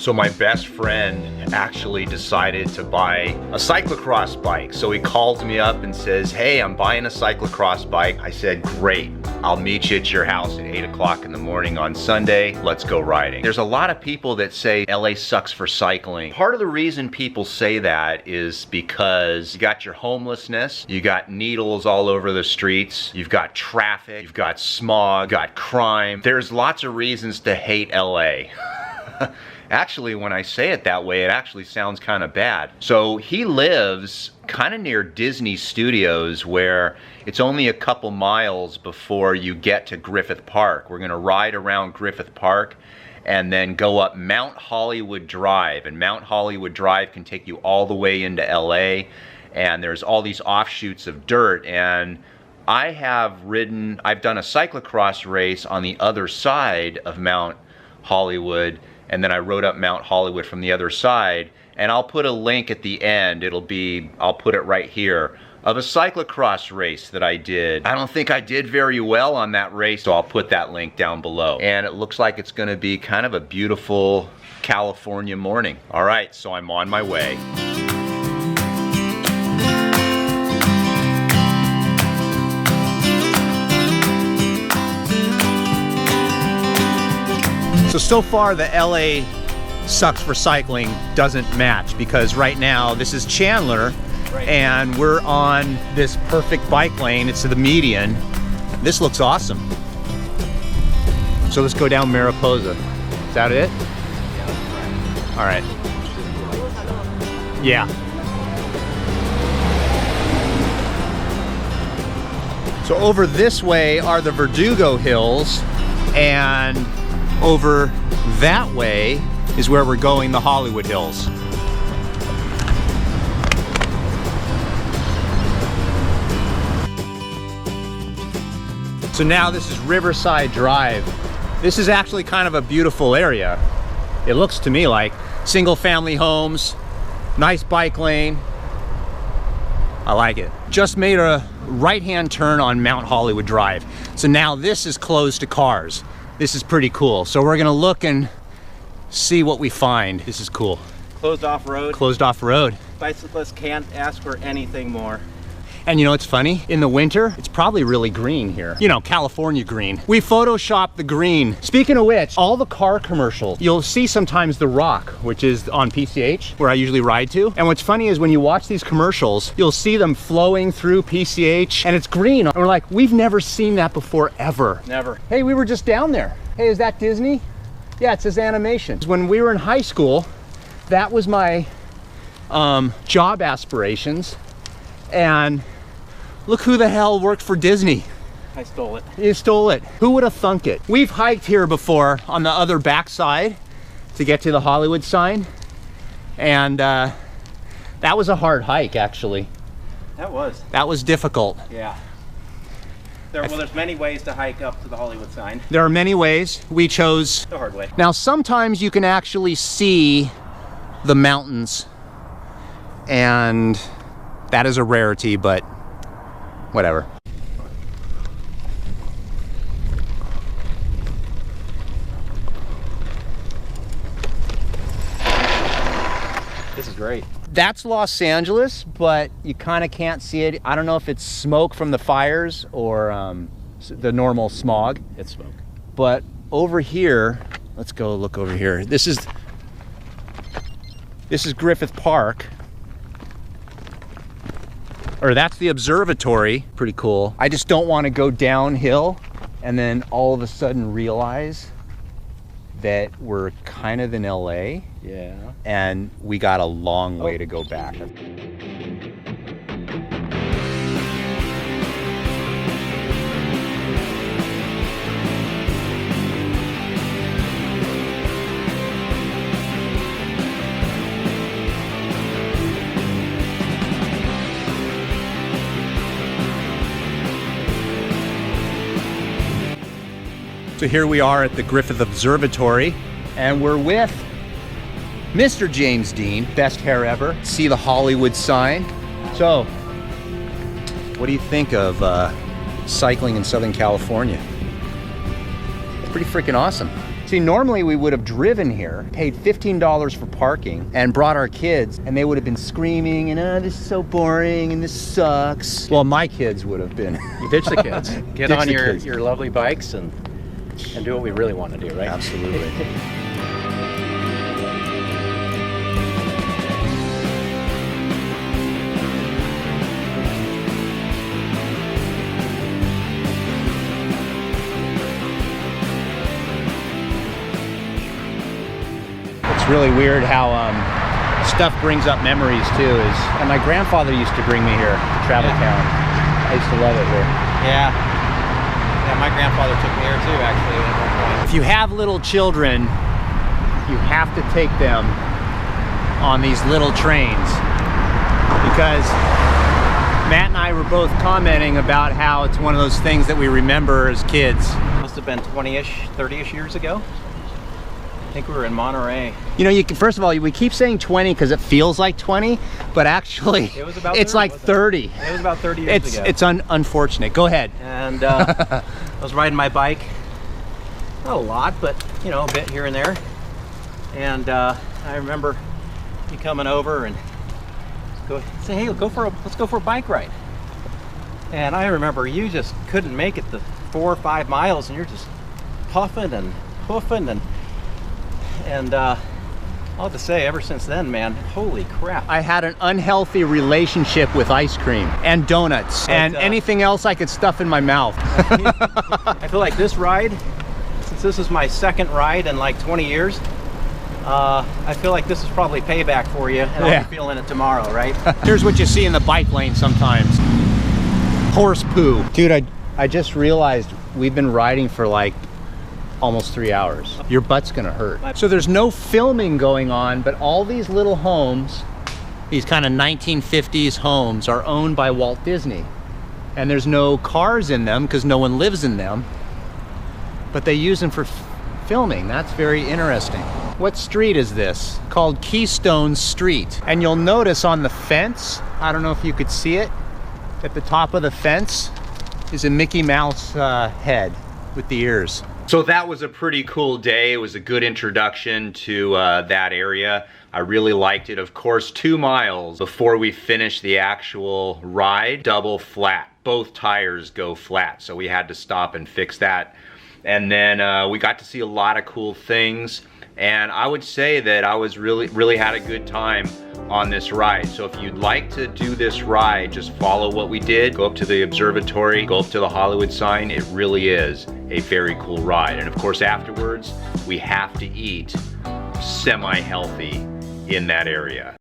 So my best friend actually decided to buy a cyclocross bike. So he calls me up and says, hey, I'm buying a cyclocross bike. I said, great. I'll meet you at your house at 8 o'clock in the morning on Sunday. Let's go riding. There's a lot of people that say LA sucks for cycling. Part of the reason people say that is because you got your homelessness, you got needles all over the streets, you've got traffic, you've got smog, you've got crime. There's lots of reasons to hate LA. Actually, when I say it that way, it actually sounds kind of bad. So he lives kind of near Disney Studios, where it's only a couple miles before you get to Griffith Park. We're gonna ride around Griffith Park and then go up Mount Hollywood Drive. And Mount Hollywood Drive can take you all the way into LA. And there's all these offshoots of dirt. And I've done a cyclocross race on the other side of Mount Hollywood, and then I rode up Mount Hollywood from the other side, and I'll put a link at the end. I'll put it right here, of a cyclocross race that I did. I don't think I did very well on that race, so I'll put that link down below. And it looks like it's gonna be kind of a beautiful California morning. All right, so I'm on my way. So far the LA sucks for cycling doesn't match, because right now this is Chandler, and we're on this perfect bike lane. It's the median. This looks awesome. So let's go down Mariposa. Is that it? All right. Yeah. So over this way are the Verdugo Hills, and over that way is where we're going, the Hollywood Hills. So now this is Riverside Drive. This is actually kind of a beautiful area. It looks to me like single family homes, nice bike lane. I like it. Just made a right-hand turn on Mount Hollywood Drive. So now this is closed to cars. This is pretty cool. So we're gonna look and see what we find. This is cool. Closed off road. Closed off road. Bicyclists can't ask for anything more. And you know, it's funny, in the winter, it's probably really green here. You know, California green. We photoshopped the green. Speaking of which, all the car commercials, you'll see sometimes The Rock, which is on PCH, where I usually ride to. And what's funny is when you watch these commercials, you'll see them flowing through PCH, and it's green. And we're like, we've never seen that before, ever. Never. Hey, we were just down there. Hey, is that Disney? Yeah, it says animation. When we were in high school, that was my job aspirations. And look who the hell worked for Disney. I stole it. You stole it. Who would have thunk it? We've hiked here before on the other backside to get to the Hollywood sign. And that was a hard hike, actually. That was. That was difficult. Yeah. There's many ways to hike up to the Hollywood sign. There are many ways. We chose the hard way. Now, sometimes you can actually see the mountains, and that is a rarity, but whatever. This is great. That's Los Angeles, but you kind of can't see it. I don't know if it's smoke from the fires or the normal smog. It's smoke. But over here, let's go look over here. This is Griffith Park. Or that's the observatory. Pretty cool. I just don't want to go downhill and then all of a sudden realize that we're kind of in LA. Yeah. And we got a long way to go back. So here we are at the Griffith Observatory, and we're with Mr. James Dean, best hair ever. See the Hollywood sign. So, what do you think of cycling in Southern California? It's pretty freaking awesome. See, normally we would have driven here, paid $15 for parking, and brought our kids, and they would have been screaming, and oh, this is so boring, and this sucks. Well, my kids would have been. You ditch the kids. Get Ditch on the your, kids. your lovely bikes and do what we really want to do, right? Absolutely. It's really weird how stuff brings up memories too. And my grandfather used to bring me here to Travel Town. I used to love it here. Yeah. Yeah, my grandfather took me here too, actually, at one point. If you have little children, you have to take them on these little trains, because Matt and I were both commenting about how it's one of those things that we remember as kids. Must have been 20-ish, 30-ish years ago. I think we were in Monterey. You know, first of all, we keep saying 20 because it feels like 20, but actually It was about it's 30, like wasn't 30. It was about 30 years ago. It's unfortunate. Go ahead. And I was riding my bike, not a lot, but you know, a bit here and there. And I remember you coming over and say, hey, let's go for a bike ride. And I remember you just couldn't make it the 4 or 5 miles, and you're just puffing and hoofing and I'll have to say, ever since then, man, holy crap. I had an unhealthy relationship with ice cream and donuts and anything else I could stuff in my mouth. I feel like this ride, since this is my second ride in like 20 years, I feel like this is probably payback for you, and I'll be feeling it tomorrow, right? Here's what you see in the bike lane sometimes. Horse poo. Dude, I just realized we've been riding for like almost 3 hours. Your butt's gonna hurt. So there's no filming going on, but all these little homes, these kind of 1950s homes, are owned by Walt Disney. And there's no cars in them because no one lives in them, but they use them for filming. That's very interesting. What street is this? Called Keystone Street. And you'll notice on the fence, I don't know if you could see it, at the top of the fence is a Mickey Mouse head with the ears. So that was a pretty cool day. It was a good introduction to that area. I really liked it. Of course, 2 miles before we finished the actual ride, double flat. Both tires go flat, so we had to stop and fix that. And then we got to see a lot of cool things. And I would say that I was really had a good time on this ride. So if you'd like to do this ride, just follow what we did. Go up to the observatory, go up to the Hollywood sign. It really is a very cool ride. And of course, afterwards, we have to eat semi-healthy in that area.